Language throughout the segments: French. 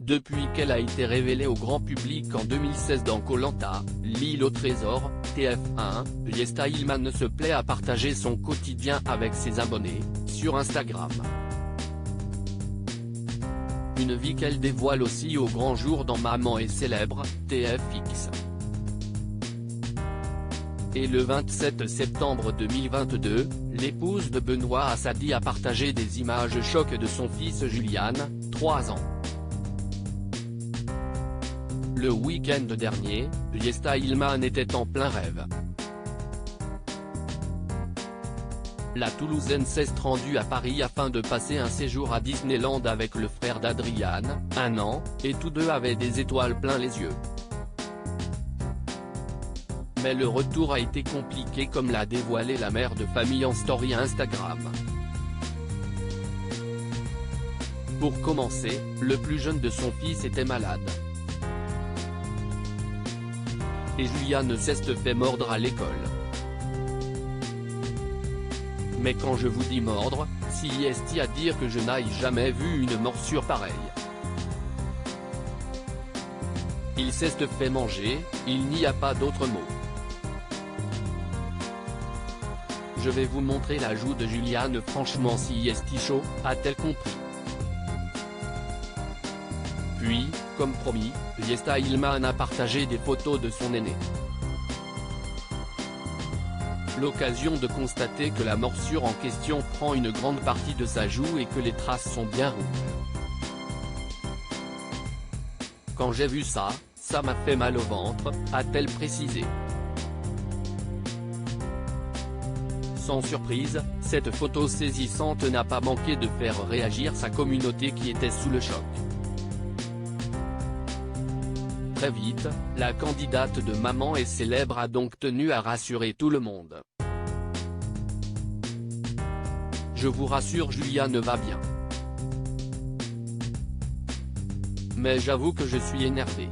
Depuis qu'elle a été révélée au grand public en 2016 dans Koh-Lanta, l'île au trésor, TF1, Yesta Ilman se plaît à partager son quotidien avec ses abonnés, sur Instagram. Une vie qu'elle dévoile aussi au grand jour dans Maman est célèbre, TFX. Et le 27 septembre 2022, l'épouse de Benoît Assadi a partagé des images chocs de son fils Julian, 3 ans. Le week-end dernier, Yesta Ilman était en plein rêve. La Toulousaine s'est rendue à Paris afin de passer un séjour à Disneyland avec le frère d'Adriane, 1 an, et tous deux avaient des étoiles plein les yeux. Mais le retour a été compliqué comme l'a dévoilé la mère de famille en story Instagram. Pour commencer, le plus jeune de son fils était malade. Et Julian s'est fait mordre à l'école. Mais quand je vous dis mordre, si est-il à dire que je n'aille jamais vu une morsure pareille. Il s'est fait manger, il n'y a pas d'autre mot. Je vais vous montrer la joue de Julian, franchement si est chaud, a-t-elle compris. Puis, comme promis, Yesta Ilman a partagé des photos de son aîné. L'occasion de constater que la morsure en question prend une grande partie de sa joue et que les traces sont bien rouges. Quand j'ai vu ça, ça m'a fait mal au ventre, a-t-elle précisé. Sans surprise, cette photo saisissante n'a pas manqué de faire réagir sa communauté qui était sous le choc. Très vite, la candidate de Maman est célèbre a donc tenu à rassurer tout le monde. Je vous rassure, Julian va bien. Mais j'avoue que je suis énervé.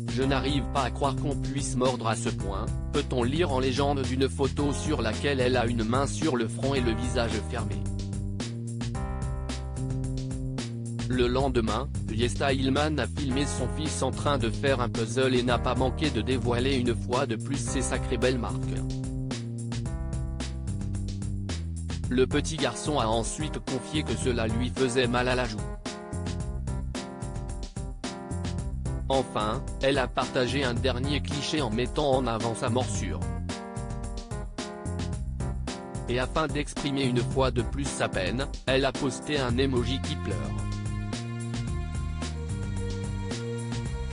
Je n'arrive pas à croire qu'on puisse mordre à ce point, peut-on lire en légende d'une photo sur laquelle elle a une main sur le front et le visage fermé. Le lendemain, Yesta Ilman a filmé son fils en train de faire un puzzle et n'a pas manqué de dévoiler une fois de plus ses sacrées belles marques. Le petit garçon a ensuite confié que cela lui faisait mal à la joue. Enfin, elle a partagé un dernier cliché en mettant en avant sa morsure. Et afin d'exprimer une fois de plus sa peine, elle a posté un emoji qui pleure.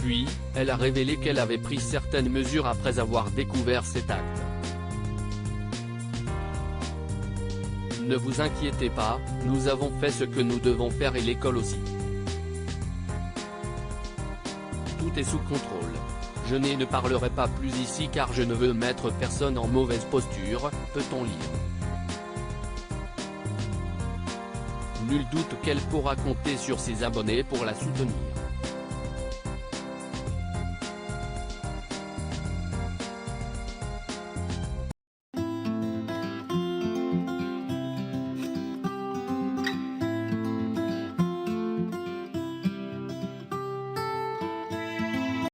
Puis, elle a révélé qu'elle avait pris certaines mesures après avoir découvert cet acte. Ne vous inquiétez pas, nous avons fait ce que nous devons faire et l'école aussi. Tout est sous contrôle. Je ne parlerai pas plus ici car je ne veux mettre personne en mauvaise posture, peut-on lire. Nul doute qu'elle pourra compter sur ses abonnés pour la soutenir.